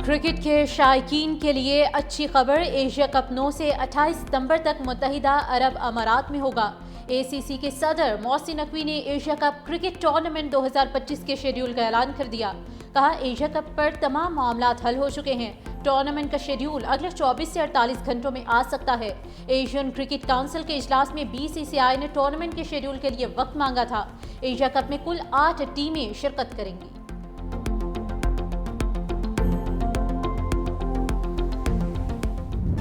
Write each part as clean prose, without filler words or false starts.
Cricket کے شائقین کے لیے اچھی خبر، ایشیا کپ 9 سے 28 ستمبر تک متحدہ عرب امارات میں ہوگا۔ اے سی سی کے صدر محسن نقوی نے ایشیا کپ کرکٹ ٹورنامنٹ 2025 کے شیڈول کا اعلان کر دیا۔ کہا ایشیا کپ پر تمام معاملات حل ہو چکے ہیں، ٹورنامنٹ کا شیڈول اگلے 24 سے 48 گھنٹوں میں آ سکتا ہے۔ ایشین کرکٹ کونسل کے اجلاس میں بی سی سی آئی نے ٹورنامنٹ کے شیڈول کے لیے وقت مانگا تھا۔ ایشیا کپ میں کل 8 ٹیمیں شرکت کریں گی۔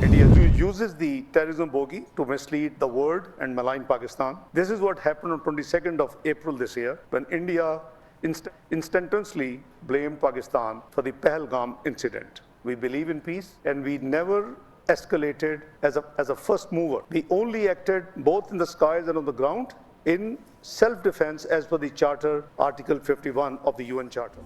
India uses the terrorism bogey to mislead the world and malign Pakistan. This is what happened on 22nd of April this year when India instantaneously blamed Pakistan for the Pahalgam incident. We believe in peace and we never escalated as a first mover. We only acted both in the skies and on the ground in self-defense as per the Charter, Article 51 of the UN Charter.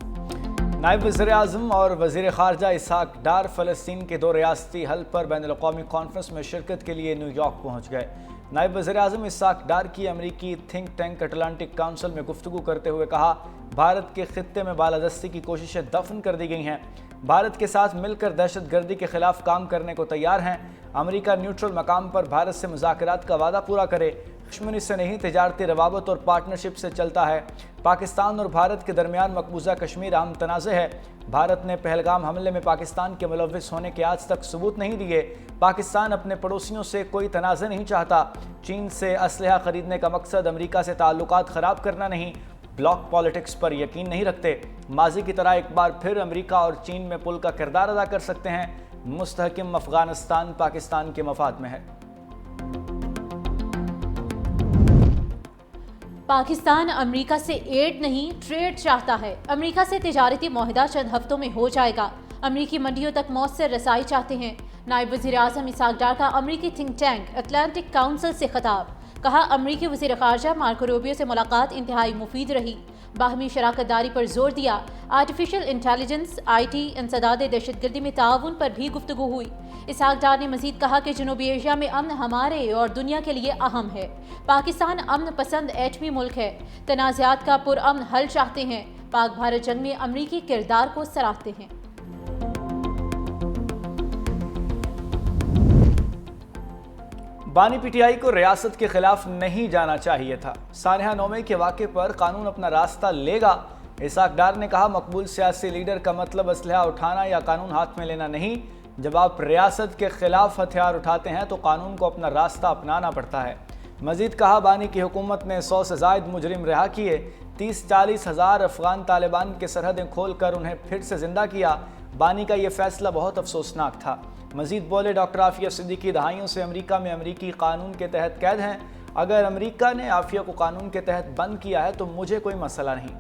نائب وزیر اعظم اور وزیر خارجہ اسحاق ڈار فلسطین کے 2 ریاستی حل پر بین الاقوامی کانفرنس میں شرکت کے لیے نیو یارک پہنچ گئے۔ نائب وزیر اعظم اسحاق ڈار کی امریکی تھنک ٹینک اٹلانٹک کونسل میں گفتگو کرتے ہوئے کہا بھارت کے خطے میں بالادستی کی کوششیں دفن کر دی گئی ہیں، بھارت کے ساتھ مل کر دہشت گردی کے خلاف کام کرنے کو تیار ہیں، امریکہ نیوٹرل مقام پر بھارت سے مذاکرات کا وعدہ پورا کرے، دشمنی سے نہیں تجارتی روابط اور پارٹنرشپ سے چلتا ہے، پاکستان اور بھارت کے درمیان مقبوضہ کشمیر اہم تنازع ہے، بھارت نے پہلگام حملے میں پاکستان کے ملوث ہونے کے آج تک ثبوت نہیں دیے، پاکستان اپنے پڑوسیوں سے کوئی تنازع نہیں چاہتا، چین سے اسلحہ خریدنے کا مقصد امریکہ سے تعلقات خراب کرنا نہیں، بلاک پالیٹکس پر یقین نہیں رکھتے، ماضی کی طرح ایک بار پھر امریکہ اور چین میں پل کا کردار ادا کر سکتے ہیں، مستحکم افغانستان پاکستان کے مفاد میں ہے۔ پاکستان امریکہ سے ایڈ نہیں ٹریڈ چاہتا ہے، امریکہ سے تجارتی معاہدہ چند ہفتوں میں ہو جائے گا، امریکی منڈیوں تک مؤثر رسائی چاہتے ہیں۔ نائب وزیر اعظم اسحاق ڈار کا امریکی تھنک ٹینک اٹلانٹک کونسل سے خطاب، کہا امریکی وزیر خارجہ مارکو روبیو سے ملاقات انتہائی مفید رہی، باہمی شراکت داری پر زور دیا، آرٹیفیشل انٹیلیجنس، آئی ٹی، انسداد دہشت گردی میں تعاون پر بھی گفتگو ہوئی۔ اسحاق ڈار نے مزید کہا کہ جنوبی ایشیا میں امن ہمارے اور دنیا کے لیے اہم ہے، پاکستان امن پسند ایٹمی ملک ہے، تنازعات کا پرامن حل چاہتے ہیں، پاک بھارت جنگ میں امریکی کردار کو سراہتے ہیں۔ بانی پی ٹی آئی کو ریاست کے خلاف نہیں جانا چاہیے تھا، سانحہ 9 کے واقعے پر قانون اپنا راستہ لے گا، اسحاق ڈار نے کہا مقبول سیاسی لیڈر کا مطلب اسلحہ اٹھانا یا قانون ہاتھ میں لینا نہیں، جب آپ ریاست کے خلاف ہتھیار اٹھاتے ہیں تو قانون کو اپنا راستہ اپنانا پڑتا ہے۔ مزید کہا بانی کی حکومت نے 100 سے زائد مجرم رہا کیے، 30-40 ہزار افغان طالبان کے سرحدیں کھول کر انہیں پھر سے زندہ کیا، بانی کا یہ فیصلہ بہت افسوسناک تھا۔ مزید بولے ڈاکٹر عافیہ صدیقی دہائیوں سے امریکہ میں امریکی قانون کے تحت قید ہیں، اگر امریکہ نے عافیہ کو قانون کے تحت بند کیا ہے تو مجھے کوئی مسئلہ نہیں۔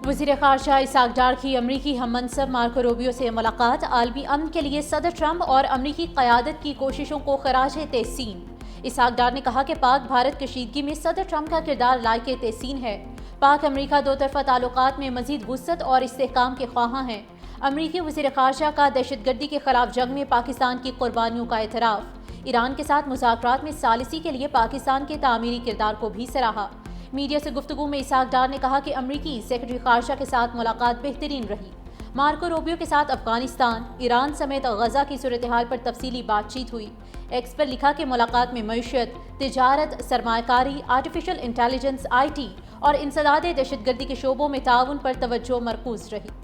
وزیر خارجہ اسحاق ڈار کی امریکی ہم منصب مارکو روبیو سے ملاقات، عالمی امن کے لیے صدر ٹرمپ اور امریکی قیادت کی کوششوں کو خراج تحسین۔ اسحاق ڈار نے کہا کہ پاک بھارت کشیدگی میں صدر ٹرمپ کا کردار لائق تحسین ہے، پاک امریکہ 2 طرفہ تعلقات میں مزید وسعت اور استحکام کے خواہاں ہیں۔ امریکی وزیر خارجہ کا دہشت گردی کے خلاف جنگ میں پاکستان کی قربانیوں کا اعتراف، ایران کے ساتھ مذاکرات میں ثالثی کے لیے پاکستان کے تعمیری کردار کو بھی سراہا۔ میڈیا سے گفتگو میں اسحاق ڈار نے کہا کہ امریکی سیکرٹری خارجہ کے ساتھ ملاقات بہترین رہی، مارکو روبیو کے ساتھ افغانستان، ایران سمیت غزہ کی صورتحال پر تفصیلی بات چیت ہوئی۔ ایکس پر لکھا کہ ملاقات میں معیشت، تجارت، سرمایہ کاری، آرٹیفیشل انٹیلیجنس، آئی ٹی اور انسداد دہشت گردی کے شعبوں میں تعاون پر توجہ مرکوز رہی۔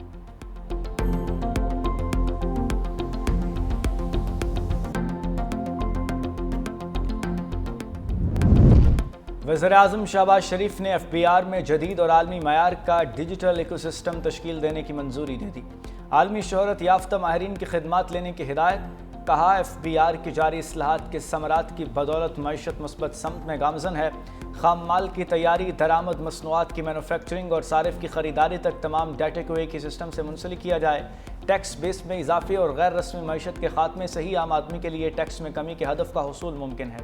وزیر اعظم شہباز شریف نے ایف بی آر میں جدید اور عالمی معیار کا ڈیجیٹل ایکو سسٹم تشکیل دینے کی منظوری دے دی، عالمی شہرت یافتہ ماہرین کی خدمات لینے کی ہدایت، کہا ایف بی آر کی جاری اصلاحات کے ثمرات کی بدولت معیشت مثبت سمت میں گامزن ہے، خام مال کی تیاری، درآمد، مصنوعات کی مینوفیکچرنگ اور صارف کی خریداری تک تمام ڈیٹا کو ایک ہی سسٹم سے منسلک کیا جائے، ٹیکس بیس میں اضافے اور غیر رسمی معیشت کے خاتمے سے ہی عام آدمی کے لیے ٹیکس میں کمی کے ہدف کا حصول ممکن ہے۔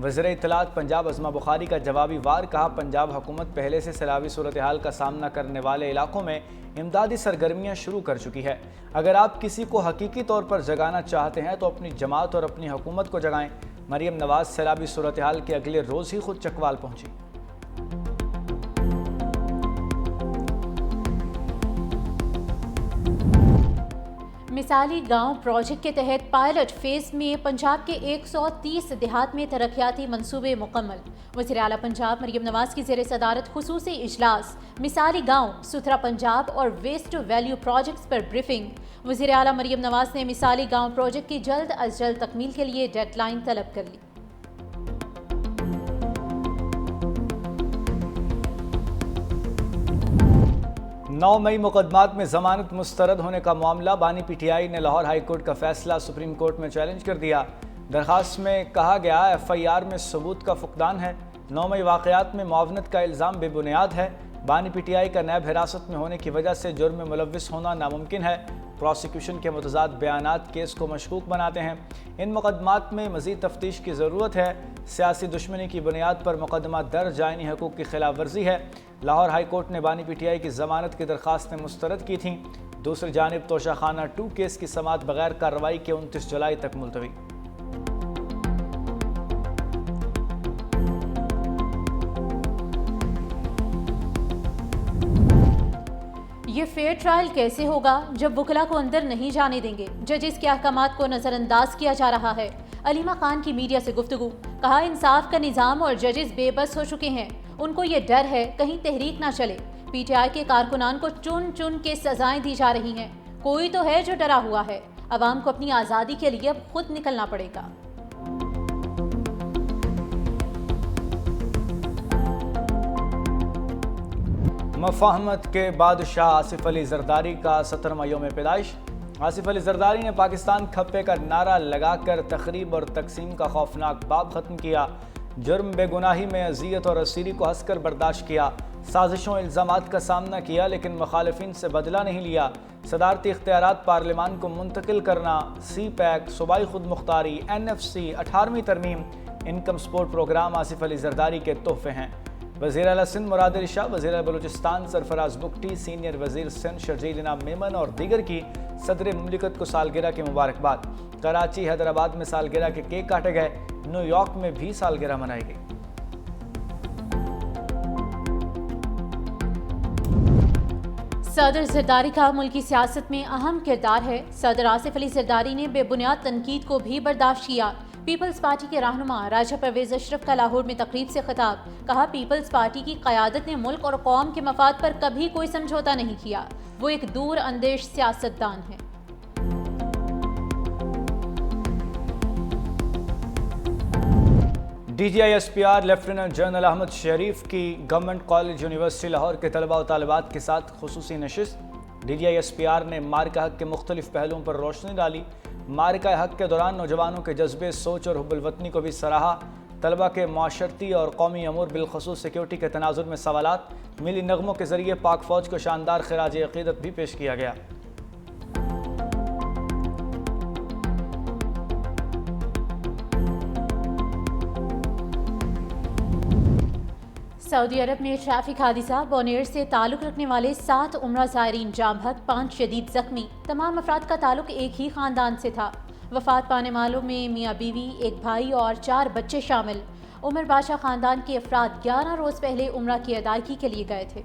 وزیر اطلاعات پنجاب عظمہ بخاری کا جوابی وار، کہا پنجاب حکومت پہلے سے سیلابی صورتحال کا سامنا کرنے والے علاقوں میں امدادی سرگرمیاں شروع کر چکی ہے۔ اگر آپ کسی کو حقیقی طور پر جگانا چاہتے ہیں تو اپنی جماعت اور اپنی حکومت کو جگائیں۔ مریم نواز سیلابی صورتحال کے اگلے روز ہی خود چکوال پہنچی۔ مثالی گاؤں پروجیکٹ کے تحت پائلٹ فیز میں پنجاب کے 130 دیہات میں ترقیاتی منصوبے مکمل۔ وزیر اعلیٰ پنجاب مریم نواز کی زیر صدارت خصوصی اجلاس، مثالی گاؤں، ستھرا پنجاب اور ویسٹ ٹو ویلیو پروجیکٹس پر بریفنگ۔ وزیر اعلیٰ مریم نواز نے مثالی گاؤں پروجیکٹ کی جلد از جلد تکمیل کے لیے ڈیڈ لائن طلب کر لی۔ 9 مئی مقدمات میں ضمانت مسترد ہونے کا معاملہ، بانی پی ٹی آئی نے لاہور ہائی کورٹ کا فیصلہ سپریم کورٹ میں چیلنج کر دیا۔ درخواست میں کہا گیا ایف آئی آر میں ثبوت کا فقدان ہے، 9 مئی واقعات میں معاونت کا الزام بے بنیاد ہے، بانی پی ٹی آئی کا نیب حراست میں ہونے کی وجہ سے جرم میں ملوث ہونا ناممکن ہے، پروسیکیوشن کے متضاد بیانات کیس کو مشکوک بناتے ہیں، ان مقدمات میں مزید تفتیش کی ضرورت ہے، سیاسی دشمنی کی بنیاد پر مقدمہ درج آئینی حقوق کی خلاف ورزی ہے۔ لاہور ہائی کورٹ نے بانی پی ٹی آئی کی ضمانت کی درخواستیں مسترد کی تھیں۔ دوسری جانب توشہ خانہ 2 کیس کی سماعت بغیر کارروائی کے 29 جولائی تک ملتوی۔ یہ فیئر ٹرائل کیسے ہوگا جب وکلا کو اندر نہیں جانے دیں گے؟ ججز کے احکامات کو نظر انداز کیا جا رہا ہے۔ علیمہ خان کی میڈیا سے گفتگو، کہا انصاف کا نظام اور ججز بے بس ہو چکے ہیں، ان کو یہ ڈر ہے کہیں تحریک نہ چلے۔ پی ٹی آئی کے کارکنان کو چن چن کے سزائیں دی جا رہی ہیں، کوئی تو ہے جو ڈرا ہوا ہے۔ عوام کو اپنی آزادی کے لیے اب خود نکلنا پڑے گا۔ مفاہمت کے بادشاہ آصف علی زرداری کا 17واں یوم پیدائش۔ آصف علی زرداری نے پاکستان کھپے کا نعرہ لگا کر تخریب اور تقسیم کا خوفناک باب ختم کیا، جرم بے گناہی میں اذیت اور اسیری کو ہنس کر برداشت کیا، سازشوں الزامات کا سامنا کیا لیکن مخالفین سے بدلہ نہیں لیا، صدارتی اختیارات پارلیمان کو منتقل کرنا، سی پیک، صوبائی خود مختاری، این ایف سی، 18ویں ترمیم، income support programme Asif Ali Zardari کے تحفے ہیں۔ وزیر اعلیٰ سندھ مراد علی شاہ، وزیر اعلیٰ بلوچستان سرفراز بگٹی، سینئر وزیر سندھ شرجیل انعام میمن اور دیگر کی صدر مملکت کو سالگرہ کی مبارکباد۔ کراچی، حیدرآباد میں سالگرہ کے کیک کاٹے گئے، نیو یارک میں بھی سالگرہ منائی گئی۔ صدر زرداری کا ملکی سیاست میں اہم کردار ہے۔ صدر آصف علی زرداری نے بے بنیاد تنقید کو بھی برداشت کیا۔ پیپلز پارٹی کے رہنما راجہ پرویز اشرف کا لاہور میں تقریب سے خطاب، کہا پیپلز پارٹی کی قیادت نے ملک اور قوم کے مفاد پر کبھی کوئی سمجھوتا نہیں کیا، وہ ایک دور اندیش سیاستدان ہے۔ D G I S P R lieutenant general Ahmed Sharif کی گورنمنٹ کالج یونیورسٹی لاہور کے طلباء و طالبات کے ساتھ خصوصی نشست۔ D G I S P R نے مارکہ حق کے مختلف پہلوؤں پر روشنی ڈالی، مارکہ حق کے دوران نوجوانوں کے جذبے، سوچ اور حب الوطنی کو بھی سراہا، طلباء کے معاشرتی اور قومی امور بالخصوص سیکیورٹی کے تناظر میں سوالات، ملی نغموں کے ذریعے پاک فوج کو شاندار خراج عقیدت بھی پیش کیا گیا۔ سعودی عرب میں ٹریفک حادثہ، بونیر سے تعلق رکھنے والے 7 عمرہ زائرین جاں بحق، 5 شدید زخمی، تمام افراد کا تعلق ایک ہی خاندان سے تھا۔ وفات پانے والوں میں میاں بیوی، ایک بھائی اور 4 بچے شامل۔ عمر بادشاہ خاندان کے افراد 11 روز پہلے عمرہ کی ادائیگی کے لیے گئے تھے۔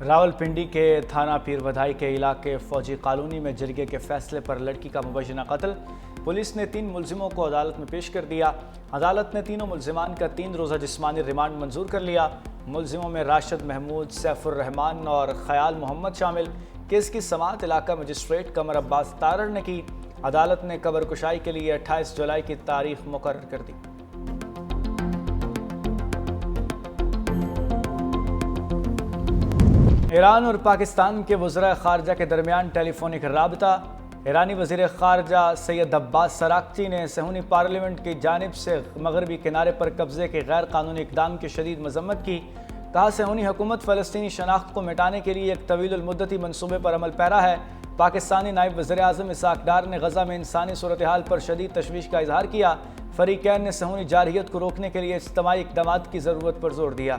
راولپنڈی کے تھانہ پیر ودھائی کے علاقے فوجی کالونی میں جرگے کے فیصلے پر لڑکی کا مبینہ قتل، پولیس نے 3 ملزموں کو عدالت میں پیش کر دیا۔ عدالت نے تینوں ملزمان کا 3 روزہ جسمانی ریمانڈ منظور کر لیا۔ ملزموں میں راشد محمود، سیف الرحمان اور خیال محمد شامل۔ کیس کی سماعت علاقہ مجسٹریٹ قمر عباس تارڑ نے کی۔ عدالت نے قبر کشائی کے لیے 28 جولائی کی تاریخ مقرر کر دی۔ ایران اور پاکستان کے وزراء خارجہ کے درمیان ٹیلی فونک رابطہ، ایرانی وزیر خارجہ سید عباس سراقچی نے صہیونی پارلیمنٹ کی جانب سے مغربی کنارے پر قبضے کے غیر قانونی اقدام کی شدید مذمت کی. کہا صہیونی حکومت فلسطینی شناخت کو مٹانے کے لیے ایک طویل المدتی منصوبے پر عمل پیرا ہے. پاکستانی نائب وزیر اعظم اسحاق ڈار نے غزہ میں انسانی صورتحال پر شدید تشویش کا اظہار کیا. فریقین نے صہیونی جارحیت کو روکنے کے لیے اجتماعی اقدامات کی ضرورت پر زور دیا.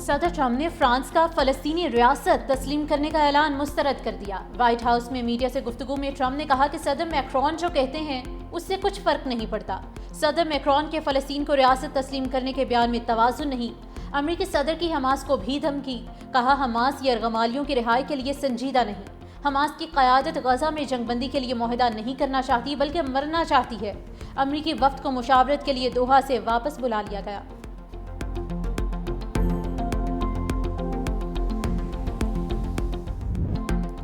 صدر ٹرمپ نے فرانس کا فلسطینی ریاست تسلیم کرنے کا اعلان مسترد کر دیا. وائٹ ہاؤس میں میڈیا سے گفتگو میں ٹرمپ نے کہا کہ صدر میکرون جو کہتے ہیں اس سے کچھ فرق نہیں پڑتا. صدر میکرون کے فلسطین کو ریاست تسلیم کرنے کے بیان میں توازن نہیں. امریکی صدر کی حماس کو بھی دھمکی. کہا حماس یرغمالیوں کی رہائی کے لیے سنجیدہ نہیں. حماس کی قیادت غزہ میں جنگ بندی کے لیے معاہدہ نہیں کرنا چاہتی بلکہ مرنا چاہتی ہے. امریکی وفد کو مشاورت کے لیے دوحہ سے واپس بلا لیا گیا.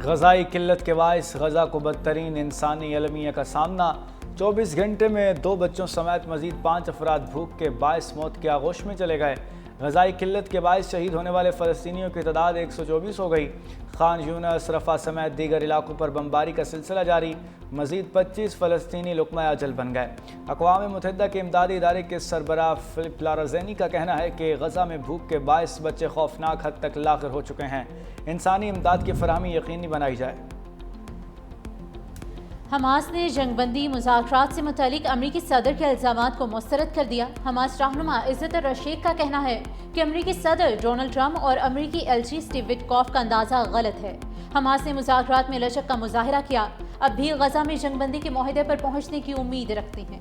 غذائی قلت کے باعث غزہ کو بدترین انسانی المیہ کا سامنا. 24 گھنٹے میں 2 بچوں سمیت مزید 5 افراد بھوک کے باعث موت کی آغوش میں چلے گئے. غذائی قلت کے باعث شہید ہونے والے فلسطینیوں کی تعداد 124 ہو گئی. خان یونس، رفح سمیت دیگر علاقوں پر بمباری کا سلسلہ جاری. مزید 25 فلسطینی لقمہ اجل بن گئے. اقوام متحدہ کے امدادی ادارے کے سربراہ فلپ لارزینی کا کہنا ہے کہ غزہ میں بھوک کے باعث بچے خوفناک حد تک لاغر ہو چکے ہیں. انسانی امداد کی فراہمی یقینی بنائی جائے. حماس نے جنگ بندی مذاکرات سے متعلق امریکی صدر کے الزامات کو مسترد کر دیا. حماس رہنما عزت الرشید کا کہنا ہے کہ امریکی صدر ڈونلڈ ٹرمپ اور امریکی ایل چی اسٹیو وٹکوف کا اندازہ غلط ہے. حماس نے مذاکرات میں لچک کا مظاہرہ کیا. اب بھی غزہ میں جنگ بندی کے معاہدے پر پہنچنے کی امید رکھتے ہیں.